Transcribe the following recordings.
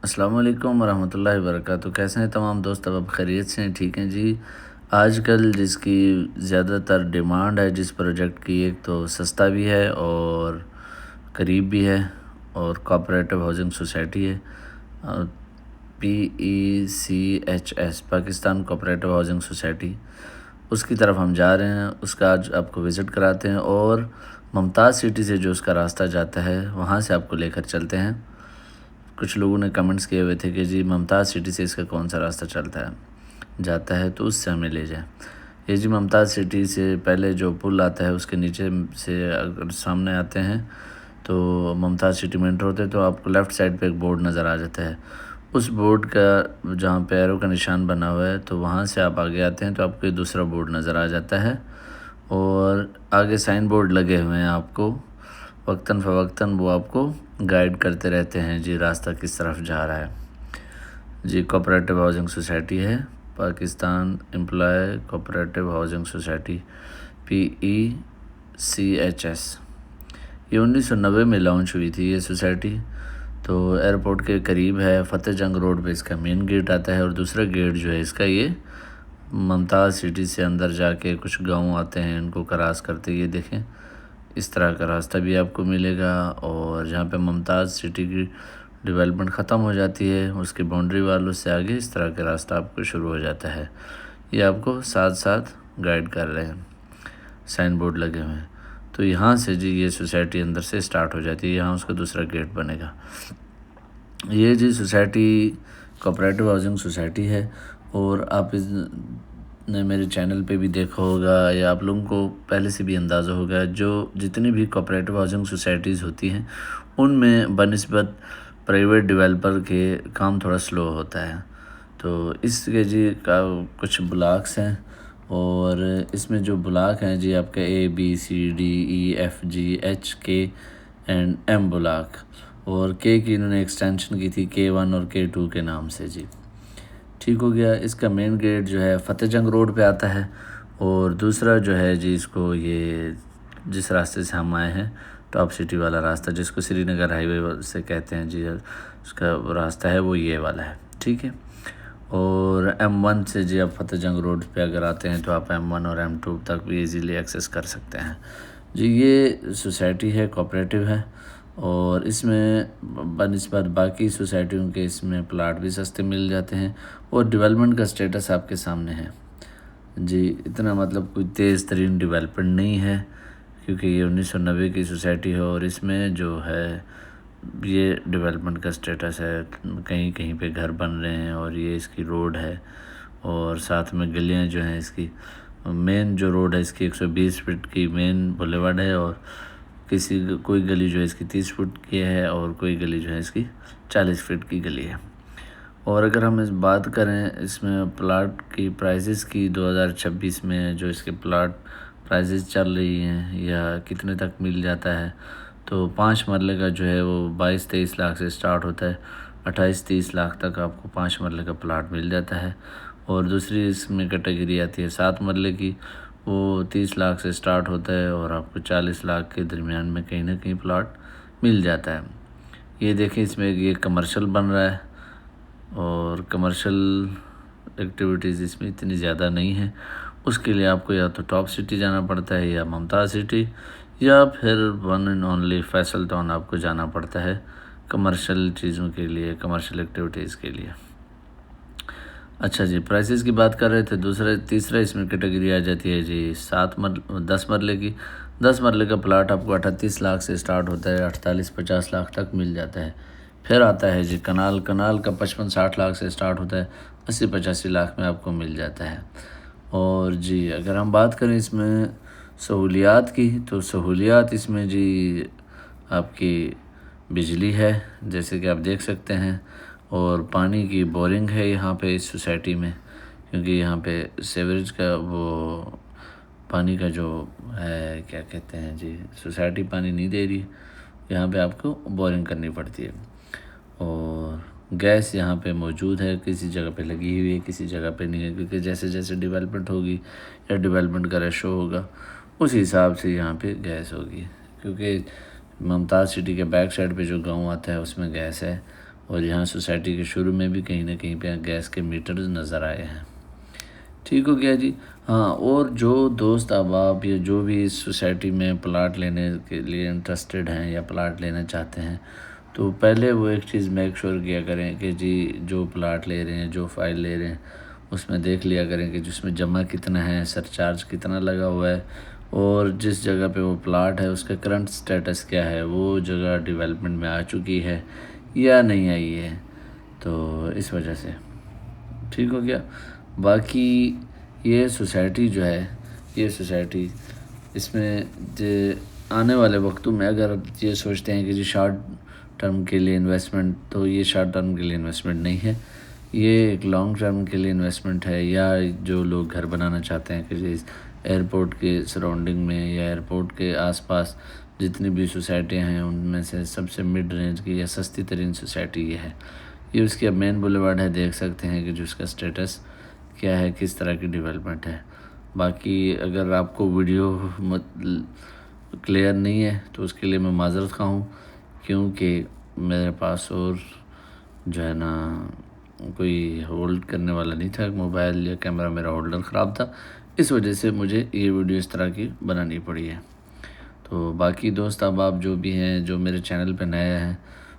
السلام علیکم ورحمۃ اللہ وبرکاتہ۔ کیسے ہیں تمام دوست؟ اب خیریت سے ہیں؟ ٹھیک ہیں جی۔ آج کل جس کی زیادہ تر ڈیمانڈ ہے جس پروجیکٹ کی، ایک تو سستا بھی ہے اور قریب بھی ہے، اور کوآپریٹو ہاؤسنگ سوسائٹی ہے، PECHS Pakistan cooperative housing society, اس کی طرف ہم جا رہے ہیں۔ اس کا آج آپ کو وزٹ کراتے ہیں، اور ممتاز سٹی سے جو اس کا راستہ جاتا ہے وہاں سے آپ کو لے کر چلتے ہیں۔ کچھ لوگوں نے کمنٹس کیے ہوئے تھے کہ جی ممتاز سٹی سے اس کا کون سا راستہ جاتا ہے تو اس سے ہمیں لے جائیں۔ یہ جی ممتاز سٹی سے پہلے جو پل آتا ہے اس کے نیچے سے اگر سامنے آتے ہیں تو ممتاز سٹی میں انٹر ہوتے ہیں تو آپ کو لیفٹ سائڈ پہ ایک بورڈ نظر آ جاتا ہے۔ اس بورڈ کا جہاں پہ ایرو کا نشان بنا ہوا ہے تو وہاں سے آپ آگے آتے ہیں تو آپ کو یہ دوسرا بورڈ نظر آ جاتا ہے، اور آگے سائن بورڈ لگے ہوئے ہیں۔ آپ کو وقتاً فوقتاً وہ آپ کو گائیڈ کرتے رہتے ہیں جی راستہ کس طرف جا رہا ہے۔ جی کوآپریٹو ہاؤسنگ سوسائٹی ہے، Pakistan employee cooperative housing society PECHS۔ یہ 1990 میں لانچ ہوئی تھی یہ سوسائٹی، تو ایئرپورٹ کے قریب ہے۔ فتح جنگ روڈ پہ اس کا مین گیٹ آتا ہے، اور دوسرا گیٹ جو ہے اس کا یہ ممتاز سٹی سے اندر جا کے کچھ گاؤں آتے ہیں ان کو کراس کرتے، یہ دیکھیں اس طرح کا راستہ بھی آپ کو ملے گا۔ اور جہاں پہ ممتاز سٹی کی ڈیولپمنٹ ختم ہو جاتی ہے اس کی باؤنڈری والوں سے آگے اس طرح کا راستہ آپ کو شروع ہو جاتا ہے۔ یہ آپ کو ساتھ ساتھ گائیڈ کر رہے ہیں، سائن بورڈ لگے ہوئے ہیں۔ تو یہاں سے جی یہ سوسائٹی اندر سے سٹارٹ ہو جاتی ہے، یہاں اس کا دوسرا گیٹ بنے گا۔ یہ جی سوسائٹی کوآپریٹو ہاؤسنگ سوسائٹی ہے، اور آپ اس نے میرے چینل پہ بھی دیکھا ہوگا یا آپ لوگوں کو پہلے سے بھی اندازہ ہوگا، جو جتنی بھی کوآپریٹو ہاؤسنگ سوسائٹیز ہوتی ہیں ان میں بنسبت پرائیویٹ ڈیولپر کے کام تھوڑا سلو ہوتا ہے۔ تو اس کے جی کا کچھ بلاکس ہیں، اور اس میں جو بلاک ہیں جی آپ کا ABCDEFGHKM بلاک، اور K کی انہوں نے ایکسٹینشن کی تھی K1 اور K2 کے نام سے جی۔ ٹھیک ہو گیا۔ اس کا مین گیٹ جو ہے فتح جنگ روڈ پہ آتا ہے، اور دوسرا جو ہے جی اس کو یہ جس راستے سے ہم آئے ہیں ٹاپ سٹی والا راستہ جس کو سری نگر ہائی وے سے کہتے ہیں جی، اس کا راستہ ہے وہ یہ والا ہے، ٹھیک ہے۔ اور M1 سے جی آپ فتح جنگ روڈ پہ اگر آتے ہیں تو آپ M1 اور M2 تک بھی ایزیلی ایکسیس کر سکتے ہیں جی۔ یہ سوسائٹی ہے، کوآپریٹو ہے، اور اس میں بنسبت باقی سوسائٹیوں کے اس میں پلاٹ بھی سستے مل جاتے ہیں، اور ڈیولپمنٹ کا سٹیٹس آپ کے سامنے ہے جی۔ اتنا مطلب کوئی تیز ترین ڈیولپمنٹ نہیں ہے، کیونکہ یہ 1990 کی سوسائٹی ہے، اور اس میں جو ہے یہ ڈیولپمنٹ کا سٹیٹس ہے، کہیں کہیں پہ گھر بن رہے ہیں، اور یہ اس کی روڈ ہے، اور ساتھ میں گلیاں جو ہیں اس کی مین جو روڈ ہے اس کی 120 فٹ کی مین بولیوارڈ ہے، اور کوئی گلی جو ہے اس کی 30 فٹ کی ہے، اور کوئی گلی جو ہے اس کی 40 فٹ کی گلی ہے۔ اور اگر ہم اس بات کریں اس میں پلاٹ کی پرائزز کی، 2026 میں جو اس کے پلاٹ پرائزز چل رہی ہیں یا کتنے تک مل جاتا ہے، تو 5 مرلے کا جو ہے وہ 22-23 لاکھ سے سٹارٹ ہوتا ہے، 28-30 لاکھ تک آپ کو 5 مرلے کا پلاٹ مل جاتا ہے۔ اور دوسری اس میں کیٹیگری آتی ہے 7 مرلے کی، وہ 30 لاکھ سے سٹارٹ ہوتا ہے، اور آپ کو 40 لاکھ کے درمیان میں کہیں نہ کہیں پلاٹ مل جاتا ہے۔ یہ دیکھیں اس میں یہ کمرشل بن رہا ہے، اور کمرشل ایکٹیویٹیز اس میں اتنی زیادہ نہیں ہیں، اس کے لیے آپ کو یا تو ٹاپ سٹی جانا پڑتا ہے یا ممتاز سٹی، یا پھر one and only Faisal town آپ کو جانا پڑتا ہے کمرشل چیزوں کے لیے، کمرشل ایکٹیویٹیز کے لیے۔ اچھا جی، پرائسز کی بات کر رہے تھے۔ تیسرا اس میں کیٹیگری آ جاتی ہے جی 10 مرلے کی۔ 10 مرلے کا پلاٹ آپ کو 38 لاکھ سے سٹارٹ ہوتا ہے، 48-50 لاکھ تک مل جاتا ہے۔ پھر آتا ہے جی کنال کا 55-60 لاکھ سے سٹارٹ ہوتا ہے، 80-85 لاکھ میں آپ کو مل جاتا ہے۔ اور جی اگر ہم بات کریں اس میں سہولیات کی، تو سہولیات اس میں جی آپ کی بجلی ہے جیسے کہ آپ دیکھ سکتے ہیں، اور پانی کی بورنگ ہے یہاں پہ اس سوسائٹی میں، کیونکہ یہاں پہ سیوریج کا وہ پانی کا جو ہے کیا کہتے ہیں جی، سوسائٹی پانی نہیں دے رہی، یہاں پہ آپ کو بورنگ کرنی پڑتی ہے۔ اور گیس یہاں پہ موجود ہے، کسی جگہ پہ لگی ہوئی ہے کسی جگہ پہ نہیں ہے، کیونکہ جیسے جیسے ڈیولپمنٹ ہوگی یا ڈیولپمنٹ کا ریشو ہوگا اس حساب سے یہاں پہ گیس ہوگی، کیونکہ ممتاز سٹی کے بیک سائڈ پہ جو گاؤں آتا ہے اس میں گیس ہے، اور یہاں سوسائٹی کے شروع میں بھی کہیں نہ کہیں پہ گیس کے میٹرز نظر آئے ہیں۔ ٹھیک ہو گیا جی۔ ہاں، اور جو دوست احباب یا جو بھی اس سوسائٹی میں پلاٹ لینے کے لیے انٹرسٹڈ ہیں یا پلاٹ لینا چاہتے ہیں، تو پہلے وہ ایک چیز میک شور کیا کریں کہ جی جو پلاٹ لے رہے ہیں، جو فائل لے رہے ہیں، اس میں دیکھ لیا کریں کہ جس میں جمع کتنا ہے، سرچارج کتنا لگا ہوا ہے، اور جس جگہ پہ وہ پلاٹ ہے اس کا کرنٹ سٹیٹس کیا ہے، وہ جگہ ڈیولپمنٹ میں آ چکی ہے یا نہیں آئی ہے۔ تو اس وجہ سے ٹھیک ہو گیا۔ باقی یہ سوسائٹی جو ہے، یہ سوسائٹی اس میں آنے والے وقتوں میں اگر یہ سوچتے ہیں کہ جی شارٹ ٹرم کے لیے انویسٹمنٹ، تو یہ شارٹ ٹرم کے لیے انویسٹمنٹ نہیں ہے، یہ ایک لانگ ٹرم کے لیے انویسٹمنٹ ہے۔ یا جو لوگ گھر بنانا چاہتے ہیں کہ جی ایئرپورٹ کے سراؤنڈنگ میں یا ایئرپورٹ کے آس پاس جتنی بھی سوسائٹیاں ہیں، ان میں سے سب سے مڈ رینج کی یا سستی ترین سوسائٹی یہ ہے۔ یہ اس کی اب مین بولیوارڈ ہے، دیکھ سکتے ہیں کہ جو اس کا سٹیٹس کیا ہے، کس طرح کی ڈیولپمنٹ ہے۔ باقی اگر آپ کو ویڈیو کلیئر نہیں ہے تو اس کے لیے میں معذرت خواہ ہوں، کیونکہ میرے پاس اور جو ہے نا کوئی ہولڈ کرنے والا نہیں تھا، موبائل یا کیمرہ میرا ہولڈر خراب تھا، اس وجہ سے مجھے یہ ویڈیو اس طرح کی بنانی پڑی ہے۔ تو باقی دوست احباب جو بھی ہیں، جو میرے چینل پہ نئے ہیں،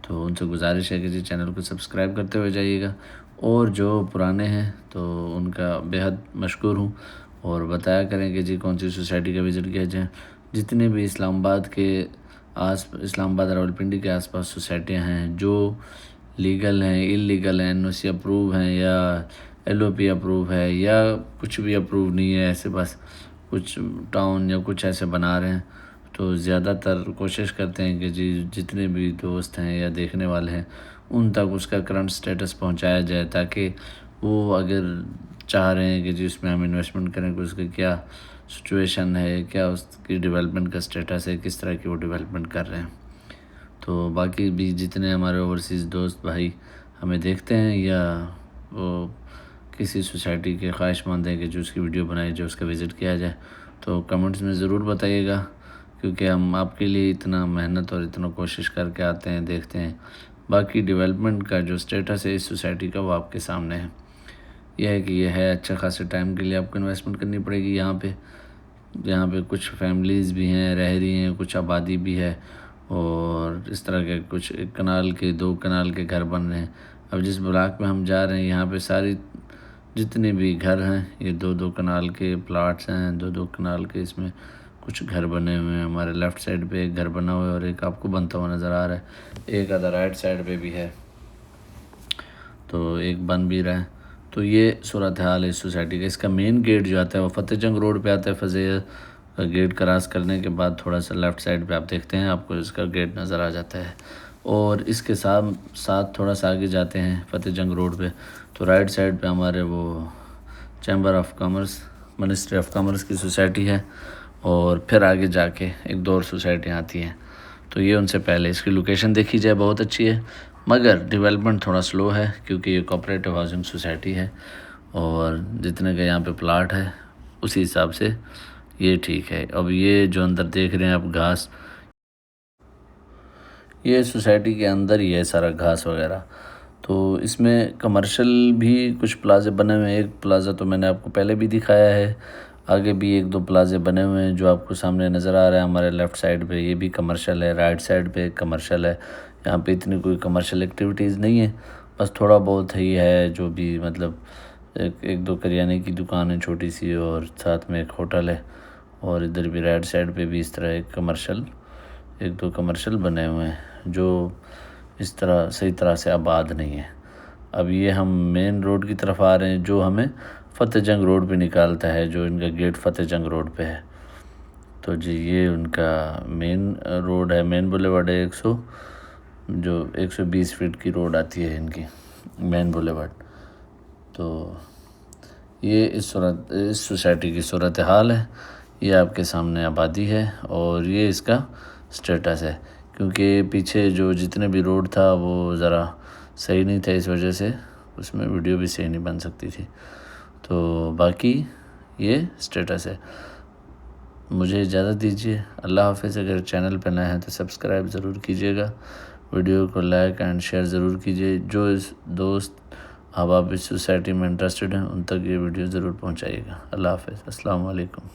تو ان سے گزارش ہے کہ جی چینل کو سبسکرائب کرتے ہوئے جائیے گا، اور جو پرانے ہیں تو ان کا بے حد مشکور ہوں، اور بتایا کریں کہ جی کون سی سوسائٹی کا وزٹ کیا جائے۔ جتنے بھی اسلام آباد راولپنڈی کے آس پاس سوسائٹیاں ہیں جو لیگل ہیں، اللیگل ہیں، NOC اپروو ہیں یا LOP اپروو ہے یا کچھ بھی اپروو نہیں ہے، ایسے بس کچھ ٹاؤن یا کچھ ایسے بنا رہے ہیں، تو زیادہ تر کوشش کرتے ہیں کہ جی جتنے بھی دوست ہیں یا دیکھنے والے ہیں ان تک اس کا کرنٹ سٹیٹس پہنچایا جائے، تاکہ وہ اگر چاہ رہے ہیں کہ جی اس میں ہم انویسٹمنٹ کریں کہ اس کا کیا سچویشن ہے، کیا اس کی ڈیولپمنٹ کا سٹیٹس ہے، کس طرح کی وہ ڈیولپمنٹ کر رہے ہیں۔ تو باقی بھی جتنے ہمارے اوورسیز دوست بھائی ہمیں دیکھتے ہیں یا وہ کسی سوسائٹی کے خواہش مند ہیں کہ جو اس کی ویڈیو بنائی جائے، اس کا وزٹ کیا جائے، تو کمنٹس میں ضرور بتائیے گا، کیونکہ ہم آپ کے لیے اتنا محنت اور اتنا کوشش کر کے آتے ہیں، دیکھتے ہیں۔ باقی ڈیولپمنٹ کا جو سٹیٹس ہے اس سوسائٹی کا وہ آپ کے سامنے ہے۔ یہ ہے کہ یہ ہے اچھا خاصے ٹائم کے لیے آپ کو انویسٹمنٹ کرنی پڑے گی یہاں پہ کچھ فیملیز بھی ہیں، رہ رہی ہیں، کچھ آبادی بھی ہے، اور اس طرح کے کچھ 1 کنال کے 2 کنال کے گھر بن رہے ہیں۔ اب جس بلاک میں ہم جا رہے ہیں یہاں پہ ساری جتنے بھی گھر ہیں یہ 2 کنال کے پلاٹس ہیں، 2 کنال کے، اس میں کچھ گھر بنے ہوئے ہیں۔ ہمارے لیفٹ سائڈ پہ ایک گھر بنا ہوا ہے اور ایک آپ کو بنتا ہوا نظر آ رہا ہے، ایک آدھا رائٹ سائڈ پہ بھی ہے، تو ایک بن بھی رہا ہے۔ تو یہ صورتحال ہے اس سوسائٹی کا۔ اس کا مین گیٹ جو آتا ہے وہ فتح جنگ روڈ پہ آتا ہے۔ فضیہ کا گیٹ کراس کرنے کے بعد تھوڑا سا لیفٹ سائڈ پہ آپ دیکھتے ہیں، آپ کو اس کا گیٹ نظر آ جاتا ہے، اور اس کے ساتھ تھوڑا سا آگے جاتے ہیں فتح جنگ روڈ پہ، تو رائٹ سائڈ پہ ہمارے وہ chamber of commerce, ministry of commerce کی سوسائٹی ہے، اور پھر آگے جا کے ایک 2 اور سوسائٹیاں آتی ہیں۔ تو یہ ان سے پہلے اس کی لوکیشن دیکھی جائے بہت اچھی ہے، مگر ڈیولپمنٹ تھوڑا سلو ہے، کیونکہ یہ کوآپریٹو ہاؤسنگ سوسائٹی ہے، اور جتنے کا یہاں پہ پلاٹ ہے اسی حساب سے یہ ٹھیک ہے۔ اب یہ جو اندر دیکھ رہے ہیں آپ گھاس، یہ سوسائٹی کے اندر ہی ہے سارا گھاس وغیرہ۔ تو اس میں کمرشل بھی کچھ پلازے بنے ہوئے ہیں۔ ایک پلازا تو میں نے آپ کو پہلے بھی دکھایا ہے، آگے بھی 1-2 پلازے بنے ہوئے ہیں جو آپ کو سامنے نظر آ رہا ہے ہمارے لیفٹ سائڈ پہ، یہ بھی کمرشل ہے، رائٹ سائڈ پہ کمرشل ہے۔ یہاں پہ اتنی کوئی کمرشل ایکٹیویٹیز نہیں ہے، بس تھوڑا بہت ہی ہے، جو بھی مطلب 1-2 کریانے کی دکان ہے چھوٹی سی، اور ساتھ میں ایک ہوٹل ہے، اور ادھر بھی رائٹ سائڈ پہ بھی اس طرح 1-2 کمرشل بنے ہوئے ہیں جو اس طرح صحیح طرح سے آباد نہیں ہے۔ اب یہ ہم مین روڈ کی طرف آ رہے ہیں جو ہمیں فتح جنگ روڈ پہ نکالتا ہے، جو ان کا گیٹ فتح جنگ روڈ پہ ہے۔ تو جی یہ ان کا مین روڈ ہے، مین بولیوارڈ ہے، 120 فٹ کی روڈ آتی ہے ان کی مین بولیوارڈ۔ تو یہ اس سوسائٹی کی صورتحال ہے، یہ آپ کے سامنے آبادی ہے، اور یہ اس کا سٹیٹس ہے، کیونکہ پیچھے جو جتنے بھی روڈ تھا وہ ذرا صحیح نہیں تھا، اس وجہ سے اس میں ویڈیو بھی صحیح نہیں بن سکتی تھی۔ تو باقی یہ سٹیٹس ہے۔ مجھے اجازت دیجیے، اللہ حافظ۔ اگر چینل پہ نئے ہیں تو سبسکرائب ضرور کیجیے گا، ویڈیو کو لائک اینڈ شیئر ضرور کیجیے. جو اس دوست احباب اس سوسائٹی میں انٹرسٹڈ ہیں ان تک یہ ویڈیو ضرور پہنچائیے گا. اللہ حافظ. السلام علیکم.